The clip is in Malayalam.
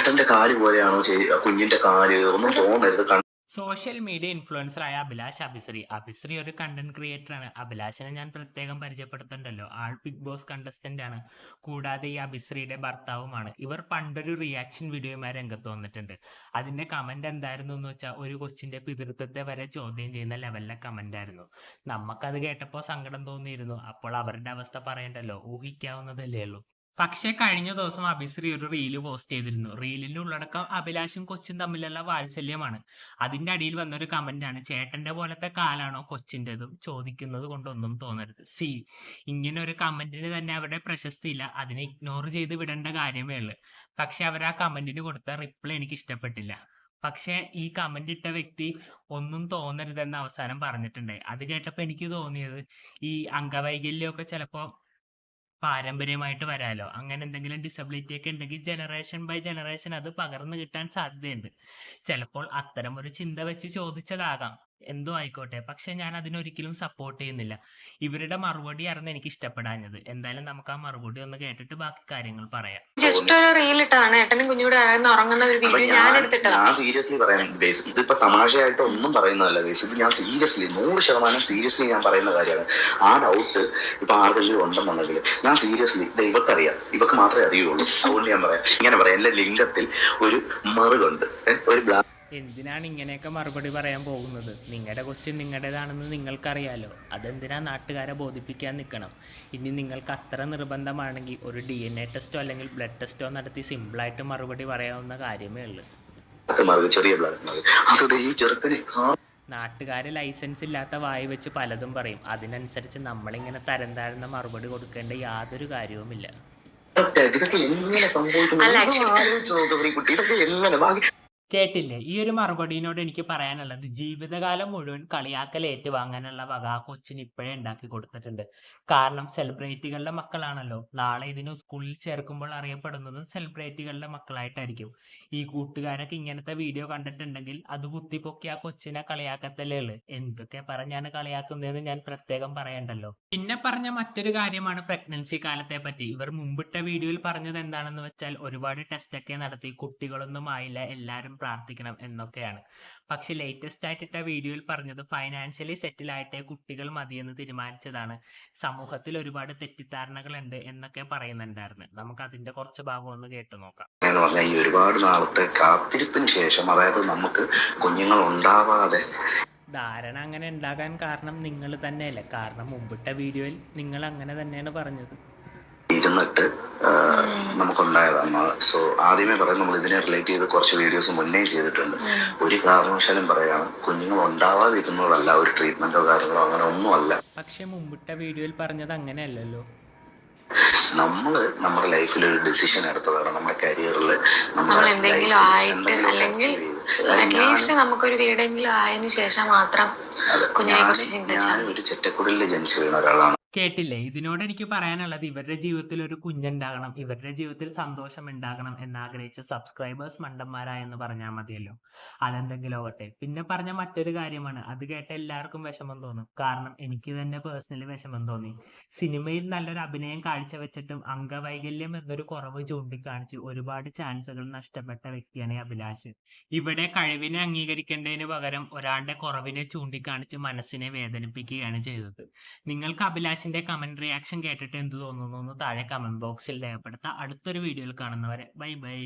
ചേട്ടന്റെ കാല് പോലെയാണോ കുഞ്ഞിന്റെ കാല് ഒന്നും തോന്നരുത്. സോഷ്യൽ മീഡിയ ഇൻഫ്ലുവൻസറായ അഭിലാഷ് അഭിശ്രീ ഒരു കണ്ടന്റ് ക്രിയേറ്റർ ആണ്. അഭിലാഷിനെ ഞാൻ പ്രത്യേകം പരിചയപ്പെടുത്തുന്നുണ്ടല്ലോ. ആൾ ബിഗ് ബോസ് കണ്ടസ്റ്റന്റ് ആണ്. കൂടാതെ ഈ അഭിശ്രീയുടെ ഭർത്താവുമാണ്. ഇവർ പണ്ടൊരു റിയാക്ഷൻ വീഡിയോയുമായി രംഗത്ത് വന്നിട്ടുണ്ട്. അതിന്റെ കമന്റ് എന്തായിരുന്നു എന്ന് വെച്ചാൽ ഒരു കൊച്ചിന്റെ പിതൃത്വത്തെ വരെ ചോദ്യം ചെയ്യുന്ന ലെവലിലെ കമന്റ് ആയിരുന്നു. നമുക്കത് കേട്ടപ്പോൾ സങ്കടം തോന്നിയിരുന്നു. അപ്പോൾ അവരുടെ അവസ്ഥ പറയണ്ടല്ലോ, ഊഹിക്കാവുന്നതല്ലേ ഉള്ളൂ. പക്ഷെ കഴിഞ്ഞ ദിവസം അഭിശ്രീ ഒരു റീല് പോസ്റ്റ് ചെയ്തിരുന്നു. റീലിന്റെ ഉള്ളടക്കം അഭിലാഷും കൊച്ചും തമ്മിലുള്ള വാത്സല്യമാണ്. അതിന്റെ അടിയിൽ വന്നൊരു കമന്റ് ആണ്, ചേട്ടന്റെ പോലത്തെ കാലാണോ കൊച്ചിൻ്റെതും, ചോദിക്കുന്നത് കൊണ്ടൊന്നും തോന്നരുത്. ഇങ്ങനെ ഒരു കമന്റിന് തന്നെ അവരുടെ പ്രശസ്തിയില്ല. അതിനെ ഇഗ്നോർ ചെയ്ത് വിടേണ്ട കാര്യമേ ഉള്ളൂ. പക്ഷെ അവർ ആ കമന്റിന് കൊടുത്ത റിപ്ലൈ എനിക്ക് ഇഷ്ടപ്പെട്ടില്ല. പക്ഷെ ഈ കമന്റ് ഇട്ട വ്യക്തി ഒന്നും തോന്നരുതെന്ന് അവസാനം പറഞ്ഞിട്ടുണ്ട്. അത് കേട്ടപ്പോൾ എനിക്ക് തോന്നിയത്, ഈ അംഗവൈകല്യമൊക്കെ ചിലപ്പോൾ പാരമ്പര്യമായിട്ട് വരാലോ. അങ്ങനെ എന്തെങ്കിലും ഡിസബിലിറ്റി ഒക്കെ ഉണ്ടെങ്കിൽ ജനറേഷൻ ബൈ ജനറേഷൻ അത് പകർന്നു കിട്ടാൻ സാധ്യതയുണ്ട്. ചിലപ്പോൾ അത്തരം ഒരു ചിന്ത വെച്ച് ചോദിച്ചതാകാം. എന്തോ ആയിക്കോട്ടെ. പക്ഷെ ഞാൻ അതിനൊരിക്കലും സപ്പോർട്ട് ചെയ്യുന്നില്ല. ഇവരുടെ മറുപടി ആയിരുന്നു എനിക്ക് ഇഷ്ടപ്പെടാഞ്ഞത്. എന്തായാലും നമുക്ക് ആ മറുപടി ഒന്ന് കേട്ടിട്ട് ബാക്കി കാര്യങ്ങൾ പറയാം. ജസ്റ്റ് ഒരു റീൽ ഇട്ടതാണ്, ഏട്ടനും കുഞ്ഞൂടെ ഉറങ്ങുന്ന ഒരു വീഡിയോ ഞാൻ എടുത്തിട്ടാണ്. ഞാൻ സീരിയസ്ലി പറയാൻ ബേസ്, ഇതിപ്പോ തമാശയായിട്ട് ഒന്നും പറയുന്നതല്ല ബേസ്. ഇത് ഞാൻ സീരിയസ്ലി 100% സീരിയസ്ലി ഞാൻ പറയുന്ന കാര്യമാണ്. ആ ഡൗട്ട് ഇപ്പൊ ആർക്കെങ്കിലും ഉണ്ടെന്നുണ്ടെങ്കിൽ ഞാൻ സീരിയസ്ലി ഇവക്കറിയാം, ഇവക്ക് മാത്രമേ അറിയുള്ളൂ. അതുകൊണ്ട് ഞാൻ പറയാം, ഇങ്ങനെ പറയാം, എന്റെ ലിംഗത്തിൽ ഒരു മറുകുണ്ട്, ഒരു ബ്ലാക്ക്. എന്തിനാണ് ഇങ്ങനെയൊക്കെ മറുപടി പറയാൻ പോകുന്നത്? നിങ്ങളുടെ കൊച്ച് നിങ്ങളുടേതാണെന്ന് നിങ്ങൾക്കറിയാലോ. അതെന്തിനാ നാട്ടുകാരെ ബോധിപ്പിക്കാൻ നിൽക്കണം? ഇനി നിങ്ങൾക്ക് അത്ര നിർബന്ധമാണെങ്കിൽ ഒരു DNA ടെസ്റ്റോ അല്ലെങ്കിൽ ബ്ലഡ് ടെസ്റ്റോ നടത്തി സിമ്പിളായിട്ട് മറുപടി പറയാവുന്ന കാര്യമേ ഉള്ളൂ. നാട്ടുകാര് ലൈസൻസ് ഇല്ലാത്ത വായി വെച്ച് പലതും പറയും. അതിനനുസരിച്ച് നമ്മളിങ്ങനെ തരം താഴ്ന്ന മറുപടി കൊടുക്കേണ്ട യാതൊരു കാര്യവുമില്ല. ഇതൊക്കെ എങ്ങനെ സംഭവിക്കുന്നു? ഇതൊക്കെ എങ്ങനെ കേട്ടില്ലേ? ഈ ഒരു മറുപടിയോട് എനിക്ക് പറയാനുള്ളത്, ജീവിതകാലം മുഴുവൻ കളിയാക്കൽ ഏറ്റുവാങ്ങാനുള്ള വക ആ കൊച്ചിന് ഇപ്പോഴേ ഉണ്ടാക്കി കൊടുത്തിട്ടുണ്ട്. കാരണം സെലിബ്രിറ്റികളുടെ മക്കളാണല്ലോ. നാളെ ഇതിന് സ്കൂളിൽ ചേർക്കുമ്പോൾ അറിയപ്പെടുന്നതും സെലിബ്രിറ്റികളുടെ മക്കളായിട്ടായിരിക്കും. ഈ കൂട്ടുകാരൊക്കെ ഇങ്ങനത്തെ വീഡിയോ കണ്ടിട്ടുണ്ടെങ്കിൽ അത് കുത്തിപ്പൊക്കി ആ കൊച്ചിനെ കളിയാക്കത്തല്ലേ ഉള്ളു. എന്തൊക്കെ പറഞ്ഞാണ് കളിയാക്കുന്നതെന്ന് ഞാൻ പ്രത്യേകം പറയണ്ടല്ലോ. പിന്നെ പറഞ്ഞ മറ്റൊരു കാര്യമാണ് പ്രഗ്നൻസി കാലത്തെ പറ്റി. ഇവർ മുമ്പിട്ട വീഡിയോയിൽ പറഞ്ഞത് എന്താണെന്ന് വെച്ചാൽ, ഒരുപാട് ടെസ്റ്റ് ഒക്കെ നടത്തി, കുട്ടികളൊന്നും ആയില്ല, എല്ലാവരും പ്രാർത്ഥിക്കണം എന്നൊക്കെയാണ്. പക്ഷെ ലേറ്റസ്റ്റ് ആയിട്ടിട്ട വീഡിയോയിൽ പറഞ്ഞത് ഫൈനാൻഷ്യലി സെറ്റിൽ ആയിട്ടേ കുട്ടികൾ മതിയെന്ന് തീരുമാനിച്ചതാണ്. സമൂഹത്തിൽ ഒരുപാട് തെറ്റിദ്ധാരണകളുണ്ട് എന്നൊക്കെ പറയുന്നുണ്ടായിരുന്നു. നമുക്ക് അതിന്റെ കുറച്ച് ഭാഗം ഒന്ന് കേട്ടു നോക്കാം. ഈ ഒരുപാട് നാളത്തെ കാത്തിരിപ്പിന് ശേഷം, അതായത് നമുക്ക് കുഞ്ഞുങ്ങൾ ഉണ്ടാവാതെ ധാരണ അങ്ങനെ ഉണ്ടാകാൻ കാരണം നിങ്ങൾ തന്നെയല്ലേ? കാരണം മുമ്പിട്ട വീഡിയോയിൽ നിങ്ങൾ അങ്ങനെ തന്നെയാണ് പറഞ്ഞത്. ഇരുന്നിട്ട് നമുക്കുണ്ടായതാണ്. സോ ആദ്യമേ പറയാം, നമ്മൾ ഇതിനെ റിലേറ്റ് ചെയ്ത് കുറച്ച് വീഡിയോസ് മുന്നേ ചെയ്തിട്ടുണ്ട്. ഒരു കാരണവശാലും പറയാണ്, കുഞ്ഞുങ്ങൾ ഉണ്ടാവാതിരുന്നതല്ല ഒരു ട്രീറ്റ്മെന്റോ കാര്യങ്ങളോ അങ്ങനെ ഒന്നുമല്ല. പക്ഷെ മുമ്പിട്ട വീഡിയോയിൽ പറഞ്ഞത് അങ്ങനെയല്ലല്ലോ. നമ്മള് നമ്മുടെ ലൈഫിൽ ഒരു ഡിസിഷൻ എടുത്തതാണ്. നമ്മുടെ കരിയറിൽ നമ്മൾ എന്തെങ്കിലും ആയിട്ട്, അല്ലെങ്കിൽ അറ്റ്ലീസ്റ്റ് നമുക്കൊരു വീടെങ്കിലും ആയതിനു ശേഷം മാത്രം കുഞ്ഞിനെ കുറിച്ച് ചിന്തിച്ചാൽ. ഞാൻ ഒരു ചെറ്റക്കുടിലിൽ ജനിച്ചു വീണ ഒരാളാണ്. കേട്ടില്ലേ? ഇതിനോട് എനിക്ക് പറയാനുള്ളത്, ഇവരുടെ ജീവിതത്തിൽ ഒരു കുഞ്ഞുണ്ടാകണം, ഇവരുടെ ജീവിതത്തിൽ സന്തോഷം ഉണ്ടാകണം എന്നാഗ്രഹിച്ച സബ്സ്ക്രൈബേഴ്സ് മണ്ടന്മാരായെന്ന് പറഞ്ഞാൽ മതിയല്ലോ. അതെന്തെങ്കിലും ആവട്ടെ. പിന്നെ പറഞ്ഞ മറ്റൊരു കാര്യമാണ്, അത് കേട്ട എല്ലാവർക്കും വിഷമം തോന്നും. കാരണം എനിക്ക് തന്നെ പേഴ്സണലി വിഷമം തോന്നി. സിനിമയിൽ നല്ലൊരു അഭിനയം കാഴ്ചവെച്ചിട്ടും അംഗവൈകല്യം എന്നൊരു കുറവ് ചൂണ്ടിക്കാണിച്ച് ഒരുപാട് ചാൻസുകൾ നഷ്ടപ്പെട്ട വ്യക്തിയാണ് അഭിലാഷ്. ഇവിടെ കഴിവിനെ അംഗീകരിക്കേണ്ടതിന് പകരം ഒരാളുടെ കുറവിനെ ചൂണ്ടിക്കാണിച്ച് മനസ്സിനെ വേദനിപ്പിക്കുകയാണ് ചെയ്തത്. നിങ്ങൾക്ക് അഭിലാഷിന്റെ കമന്റ് റിയാക്ഷൻ കേട്ടിട്ട് എന്ത് തോന്നുന്നു എന്ന് താഴെ കമന്റ് ബോക്സിൽ രേഖപ്പെടുത്താം. അടുത്തൊരു വീഡിയോയിൽ കാണുന്നവരെ ബൈ ബൈ.